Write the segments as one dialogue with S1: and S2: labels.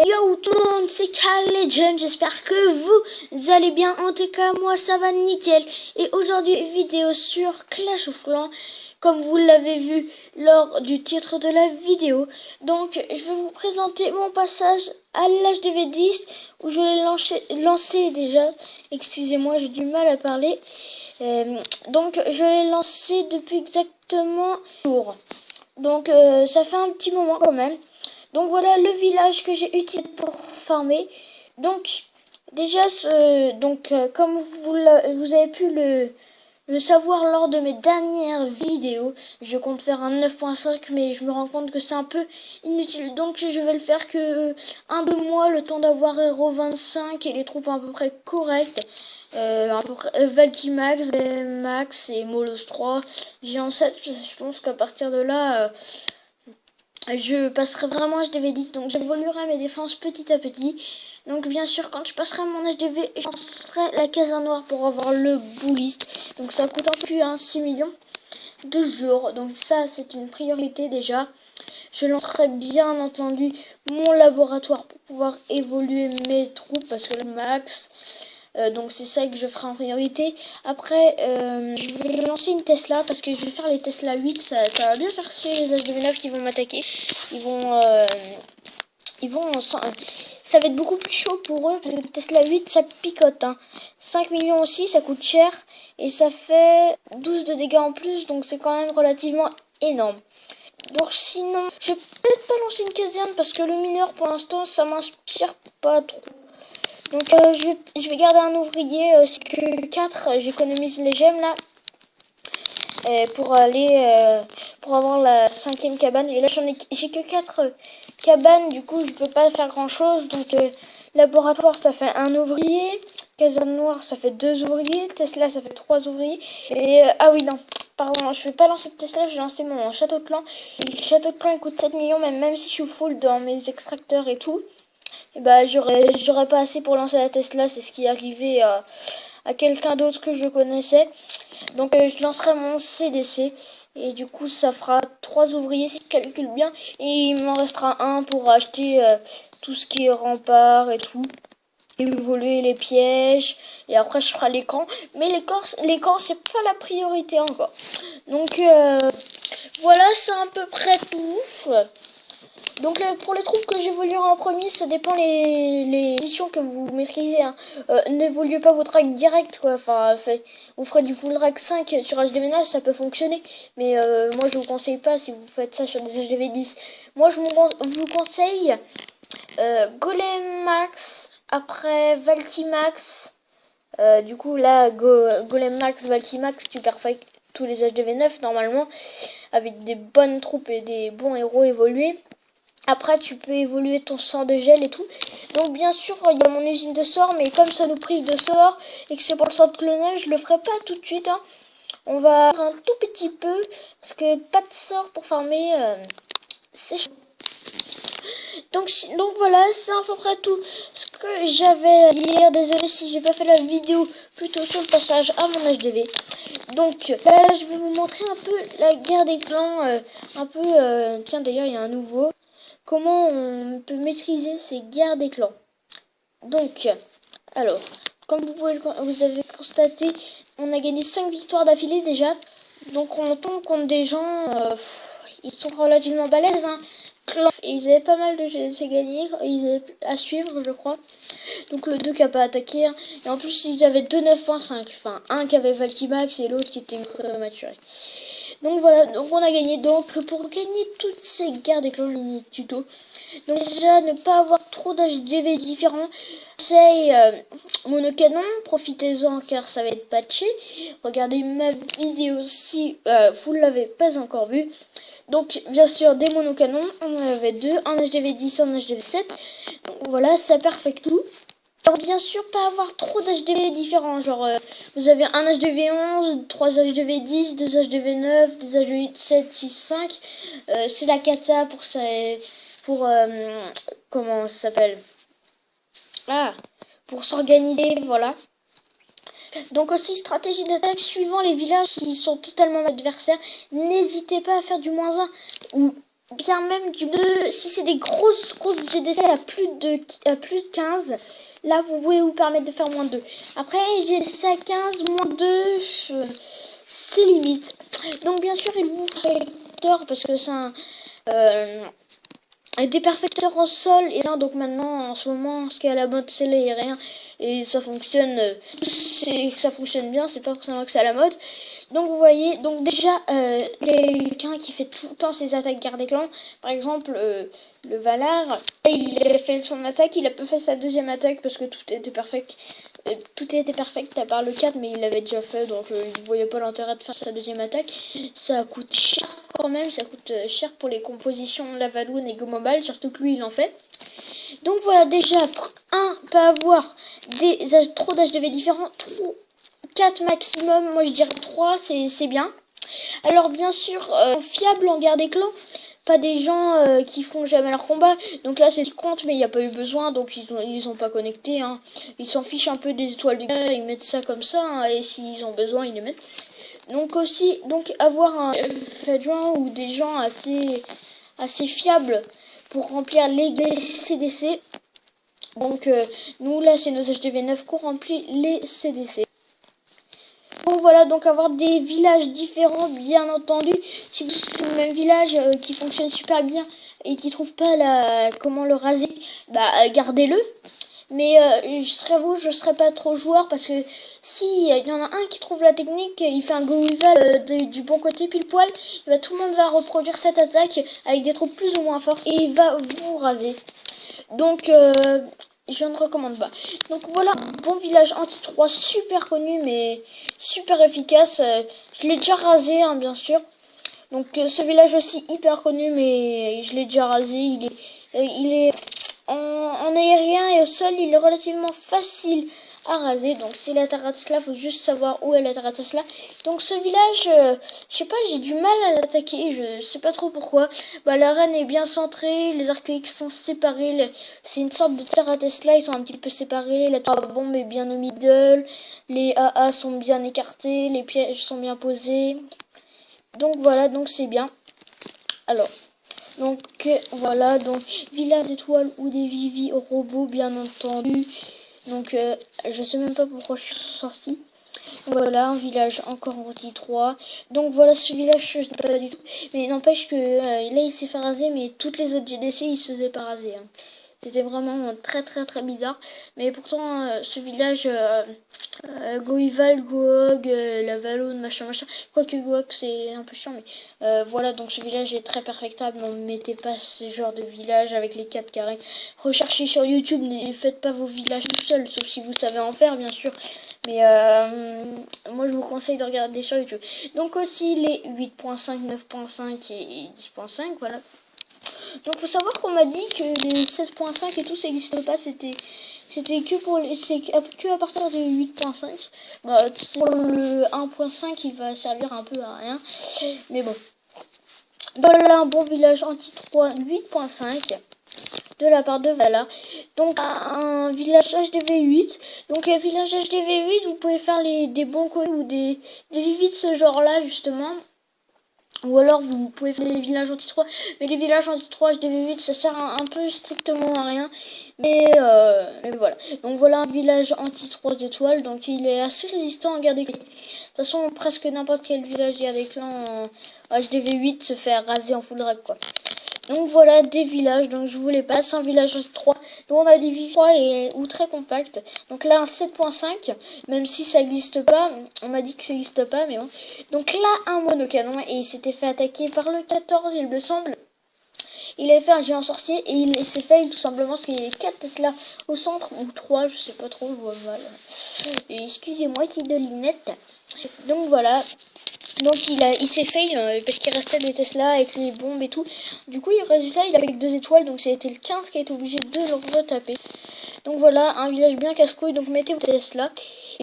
S1: Yo tout le monde, c'est Kyle Legend, j'espère que vous allez bien. En tout cas, moi ça va nickel. Et aujourd'hui, vidéo sur Clash of Clans, comme vous l'avez vu lors du titre de la vidéo. Donc, je vais vous présenter mon passage à l'HDV10, où je l'ai lancé déjà. Excusez-moi, j'ai du mal à parler. Donc, je l'ai lancé depuis exactement un jour. Donc, ça fait un petit moment quand même. Donc voilà le village que j'ai utilisé pour farmer. Donc déjà, comme vous avez pu le savoir lors de mes dernières vidéos, je compte faire un 9.5 mais je me rends compte que c'est un peu inutile. Donc je vais le faire que 2 mois, le temps d'avoir Hero 25 et les troupes à peu près correctes. À peu près Valkymax, Max et Molos 3. J'ai en 7, je pense qu'à partir de là... je passerai vraiment HDV10, donc j'évoluerai mes défenses petit à petit. Donc bien sûr, quand je passerai mon HDV, je lancerai la caserne pour avoir le bullist. Donc ça coûte un peu plus 6 millions de jours. Donc ça, c'est une priorité déjà. Je lancerai bien entendu mon laboratoire pour pouvoir évoluer mes troupes parce que le max... donc c'est ça que je ferai en priorité. Après, je vais lancer une Tesla parce que je vais faire les Tesla 8. Ça va bien faire chier les HDV9 qui vont m'attaquer. Ça va être beaucoup plus chaud pour eux parce que Tesla 8 ça picote. 5 millions aussi, ça coûte cher et ça fait 12 de dégâts en plus, donc c'est quand même relativement énorme. Donc sinon, je vais peut-être pas lancer une caserne parce que le mineur pour l'instant ça m'inspire pas trop. Donc je vais garder un ouvrier, c'est que 4, j'économise les gemmes là. Pour avoir la 5e cabane. Et là j'ai que 4 cabanes, du coup je peux pas faire grand chose. Donc laboratoire ça fait un ouvrier, caserne noire ça fait 2 ouvriers, Tesla ça fait 3 ouvriers. Et ah oui non, pardon, je vais pas lancer de Tesla, je vais lancer mon château de clan. Et le château de clan il coûte 7 millions, même si je suis full dans mes extracteurs et tout. Et bah j'aurais pas assez pour lancer la Tesla, c'est ce qui est arrivé à quelqu'un d'autre que je connaissais. Donc je lancerai mon CDC et du coup ça fera 3 ouvriers si je calcule bien, et il m'en restera un pour acheter tout ce qui est rempart et tout, évoluer les pièges, et après je ferai l'écran. Mais l'écran c'est pas la priorité encore. Donc voilà, c'est à peu près tout. Donc pour les troupes que j'évoluerai en premier, ça dépend les missions que vous maîtrisez. N'évoluez pas votre rack direct, quoi. Enfin, vous ferez du full rack 5 sur HDV9, ça peut fonctionner. Mais moi, je vous conseille pas si vous faites ça sur des HDV10. Moi, je vous conseille Golem Max, après Valkymax. Du coup, là, Golem Max, Valkymax, tu perfectes tous les HDV9 normalement, avec des bonnes troupes et des bons héros évolués. Après, tu peux évoluer ton sort de gel et tout. Donc, bien sûr, il y a mon usine de sort. Mais comme ça nous prive de sort et que c'est pour le sort de clonage, je le ferai pas tout de suite. On va faire un tout petit peu. Parce que pas de sort pour farmer, c'est chaud. Donc voilà, c'est à peu près tout ce que j'avais à dire. Désolé si j'ai pas fait la vidéo plutôt sur le passage à mon HDV. Donc là, je vais vous montrer un peu la guerre des clans. Tiens, d'ailleurs, il y a un nouveau. Comment on peut maîtriser ces guerres des clans. Donc, alors, comme vous avez constaté, on a gagné 5 victoires d'affilée déjà. Donc on tombe contre des gens, ils sont relativement balèzes. Et ils avaient pas mal de GDC gagnés, ils avaient à suivre je crois. Donc le 2 qui a pas attaqué. Et en plus ils avaient 2 9.5. Enfin, un qui avait Valkymax et l'autre qui était prématuré. Donc voilà, donc on a gagné. Donc pour gagner toutes ces guerres des clans ligne tuto, donc déjà ne pas avoir trop d'HDV différents. C'est monocanon, profitez-en car ça va être patché. Regardez ma vidéo si vous ne l'avez pas encore vue. Donc bien sûr des monocanons, on en avait 2, un HDV10, un HDV7. Donc voilà, ça perfecte tout. Alors bien sûr pas avoir trop d'HDV différents, genre vous avez un HDV11, 3 HDV10, 2 HDV9, 2 HDV7, 6, 5. C'est la cata pour comment ça s'appelle, pour s'organiser, voilà. Donc aussi stratégie d'attaque suivant les villages qui sont totalement adversaires. N'hésitez pas à faire du -1 ou bien même du 2. Si c'est des grosses GDC à plus de 15, là vous pouvez vous permettre de faire moins 2. Après GDC à 15, moins 2, c'est limite. Donc bien sûr il vous ferait tort parce que c'est un des perfecteurs en sol et là donc maintenant en ce moment ce qui est à la mode c'est l'aérien et ça fonctionne ça fonctionne bien, c'est pas forcément que c'est à la mode. Donc vous voyez, donc déjà quelqu'un qui fait tout le temps ses attaques garde clan, par exemple le Valar, il a fait son attaque, il a pas fait sa deuxième attaque parce que tout était perfect. Tout était perfect à part le 4 mais il l'avait déjà fait donc il voyait pas l'intérêt de faire sa deuxième attaque. Ça coûte cher quand même, ça coûte cher pour les compositions Lavaloon et Go Mobile, surtout que lui il en fait. Donc voilà, déjà, pas avoir trop d'HDV différents, 4 maximum, moi je dirais 3, c'est bien. Alors bien sûr, fiable en guerre des clans, pas des gens qui font jamais leur combat, donc là c'est ce qui compte, mais il n'y a pas eu besoin, donc ils ont pas connecté, hein. Ils s'en fichent un peu des étoiles de guerre, ils mettent ça comme ça, hein, et s'ils ont besoin, ils les mettent. Donc aussi, donc avoir un adjoint ou des gens assez fiables pour remplir les CDC. Donc nous là c'est nos HDV9 qu'on remplit les CDC. Donc voilà, donc avoir des villages différents bien entendu. Si vous êtes le même village qui fonctionne super bien et qui trouve pas comment le raser, gardez-le. Mais je serais pas trop joueur parce que si il y en a un qui trouve la technique, il fait un go rival du bon côté pile poil, tout le monde va reproduire cette attaque avec des troupes plus ou moins fortes et il va vous raser. Donc je ne recommande pas. Donc voilà, bon village anti-3 super connu mais super efficace. Je l'ai déjà rasé hein, bien sûr. Donc ce village aussi hyper connu mais je l'ai déjà rasé. Il est en aérien et au sol, il est relativement facile à raser. Donc c'est la Terra Tesla, faut juste savoir où est la Terra Tesla. Donc ce village, je sais pas, j'ai du mal à l'attaquer, je sais pas trop pourquoi. L'arène est bien centrée, les archéiques sont séparés, c'est une sorte de Terra Tesla, ils sont un petit peu séparés, la tour bombe est bien au middle, les AA sont bien écartés, les pièges sont bien posés. Donc voilà, donc c'est bien. Alors, donc voilà, donc village d'étoiles ou des vivi robots bien entendu. Donc je sais même pas pourquoi je suis sortie. Voilà, un village encore anti 3. Donc voilà, ce village je sais pas du tout. Mais n'empêche que là il s'est fait raser, mais toutes les autres GDC ils se faisaient pas raser. Hein. C'était vraiment très bizarre. Mais pourtant, ce village, Goival, Goog, Lavaloon, machin. Quoique Goog, c'est un peu chiant. Mais voilà, donc ce village est très perfectable. Ne mettez pas ce genre de village avec les 4 carrés. Recherchez sur YouTube, ne faites pas vos villages tout seuls. Sauf si vous savez en faire, bien sûr. Mais moi, je vous conseille de regarder sur YouTube. Donc aussi les 8.5, 9.5 et 10.5, voilà. Donc faut savoir qu'on m'a dit que les 16.5 et tout ça n'existe pas, c'était que à partir de 8.5. Pour le 1.5 il va servir un peu à rien. Mais bon. Voilà un bon village anti-3 8.5 de la part de Vala. Donc un village HDV 8. Donc un village HDV 8, vous pouvez faire des bons coups ou des vivis de ce genre là justement. Ou alors vous pouvez faire des villages anti-3. Mais les villages anti-3 HDV8 ça sert un peu strictement à rien. Mais voilà. Donc voilà un village anti-3 étoiles. Donc il est assez résistant en guerre des clans. De toute façon presque n'importe quel village guerre des clans en HDV8 se fait raser en full drag quoi. Donc voilà des villages, donc je vous les passe, un village 3, dont on a des villages 3 ou très compacts. Donc là un 7.5, même si ça n'existe pas, on m'a dit que ça n'existe pas, mais bon. Donc là un monocanon, et il s'était fait attaquer par le 14, il me semble. Il avait fait un géant sorcier et il s'est fail tout simplement parce qu'il y avait 4 Tesla au centre, ou 3, je sais pas trop, je vois mal. Et excusez-moi, c'est de l'inette. Donc voilà. Donc il s'est fail parce qu'il restait des Tesla avec les bombes et tout. Du coup, résultat, il avait que 2 étoiles. Donc c'était le 15 qui a été obligé de le retaper. Donc voilà, un village bien casse-couille. Donc mettez vos Tesla.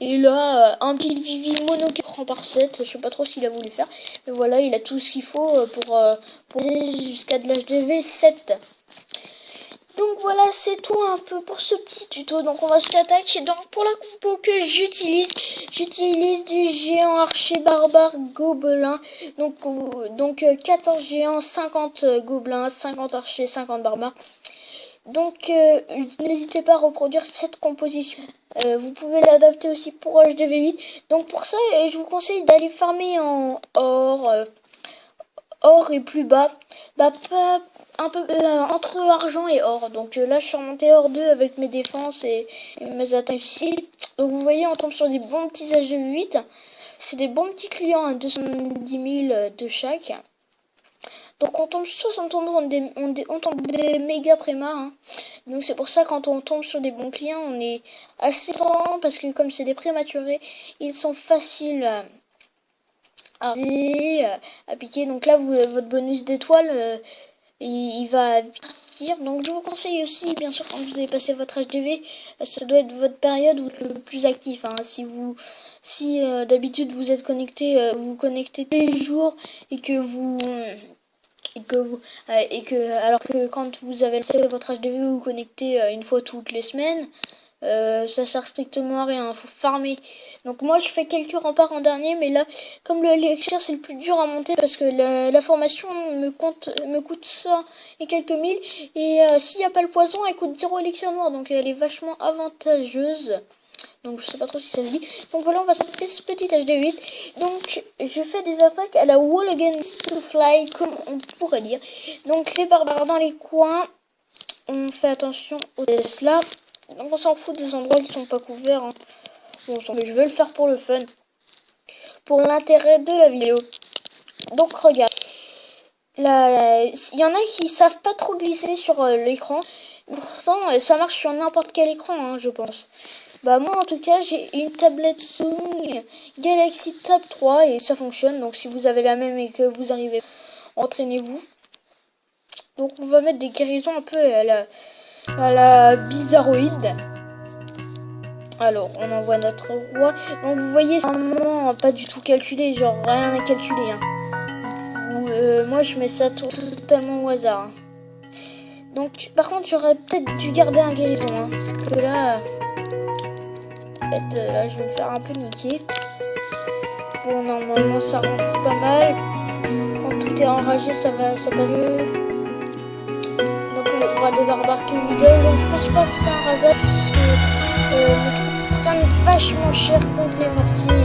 S1: Et là, un petit Vivi mono qui prend par 7. Je sais pas trop s'il a voulu faire. Mais voilà, il a tout ce qu'il faut pour jusqu'à de l'HDV 7. Donc voilà, c'est tout un peu pour ce petit tuto. Donc on va s'attaquer. Donc pour la compo que j'utilise du géant archer barbare gobelin. Donc 14 géants, 50 gobelins, 50 archers, 50 barbares. Donc n'hésitez pas à reproduire cette composition. Vous pouvez l'adapter aussi pour HDV8. Donc pour ça, je vous conseille d'aller farmer en or et plus bas. Pas un peu entre argent et or. Donc là je suis remonté or 2 avec mes défenses et mes attaques ici. Donc vous voyez, on tombe sur des bons petits HDV8. C'est des bons petits clients à 210 000 de chaque. Donc on tombe sur on tombe des méga préma. Hein. Donc c'est pour ça quand on tombe sur des bons clients, on est assez content parce que comme c'est des prématurés, ils sont faciles à piquer. Donc là votre bonus d'étoiles il va partir. Donc je vous conseille aussi, bien sûr, quand vous avez passé votre HDV, ça doit être votre période où le plus actif. Hein. Si d'habitude vous êtes connecté, vous vous connectez tous les jours et que alors que quand vous avez lancé votre HDV, vous vous connectez une fois toutes les semaines, ça sert strictement à rien, faut farmer. Donc moi je fais quelques remparts en dernier, mais là comme l'élixir c'est le plus dur à monter parce que la formation me coûte ça et quelques mille, et s'il n'y a pas le poison elle coûte 0 élixir noir, donc elle est vachement avantageuse. Donc je sais pas trop si ça se dit. Donc voilà, on va s'appeler ce petit HD8. Donc je fais des attaques à la wall against to fly, comme on pourrait dire. Donc les barbares dans les coins, on fait attention aux Tesla. Donc on s'en fout des endroits qui sont pas couverts. Hein. Bon, je vais le faire pour le fun, pour l'intérêt de la vidéo. Donc regarde, il y en a qui savent pas trop glisser sur l'écran. Pourtant ça marche sur n'importe quel écran, hein, je pense. Bah moi en tout cas j'ai une tablette Samsung Galaxy Tab 3 et ça fonctionne. Donc si vous avez la même et que vous arrivez, entraînez-vous. Donc on va mettre des guérisons un peu à la bizarroïde. Alors on envoie notre roi. Donc vous voyez, c'est vraiment pas du tout calculé, genre rien à calculer. Hein. Moi je mets ça totalement au hasard. Hein. Donc par contre j'aurais peut-être dû garder un guérison. Hein, parce que là... là je vais me faire un peu niquer. Bon normalement ça rentre pas mal. Quand tout est enragé ça passe mieux. Donc le roi de barbare qui est middle. Donc je pense pas que c'est un rasade parce que le truc prend vachement cher contre les mortiers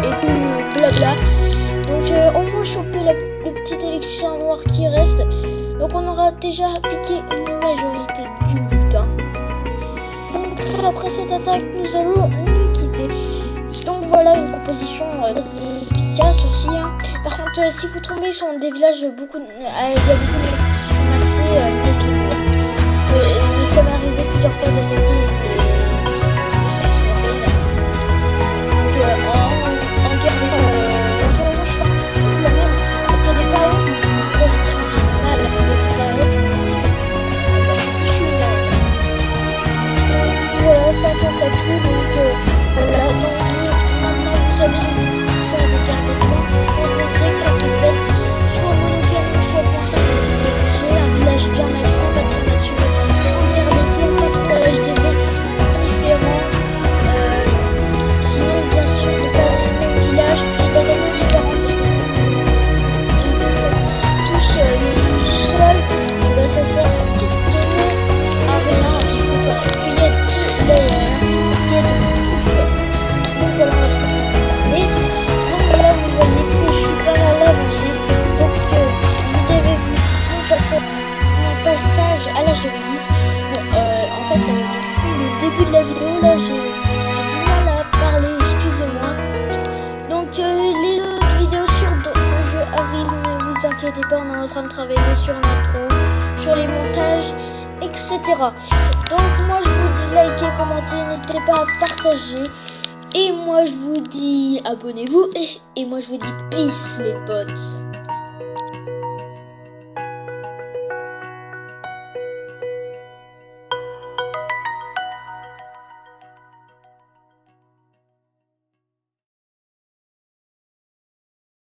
S1: et tout blabla. Donc on va choper le petit élixir noir qui reste. Donc on aura déjà piqué une majorité du butin. Donc après cette attaque, nous allons nous quitter. Donc voilà une composition efficace aussi. Hein. Par contre, si vous tombez sur des villages, il y a beaucoup de mecs qui sont assez méfiants. Ça m'est arrivé plusieurs fois d'attaquer des soirées. Donc en guerre des naturellement je pars beaucoup la même. Quand il y a des périodes où vous pouvez faire mal à des périodes, je suis là. Voilà, ça compte à tout, donc voilà, donc maintenant vous allez faire des cartes de points pour montrer qu'à peu près, soit monocane, soit français, j'ai un village bien maxé, pas de nature, on dirait des plans, pas trop HDV, différents, sinon bien sûr, c'est pas le même village, totalement différent, parce que tous seuls, et ben ça sert strictement à rien, il faut pas, il y a donc voilà, on va se fermer. Donc voilà, vous voyez que je suis pas mal avancé. Donc vous avez vu mon passage à l'âge de 10. Bon, en fait, depuis le début de la vidéo, là, j'ai du mal à parler, excusez-moi. Donc les autres vidéos sur d'autres jeux arrivent, ne vous inquiétez pas, on est en train de travailler sur l'intro, sur les montages, etc. Donc moi je vous dis likez, commentez, n'hésitez pas à partager. Et moi je vous dis abonnez-vous et moi je vous dis peace les potes.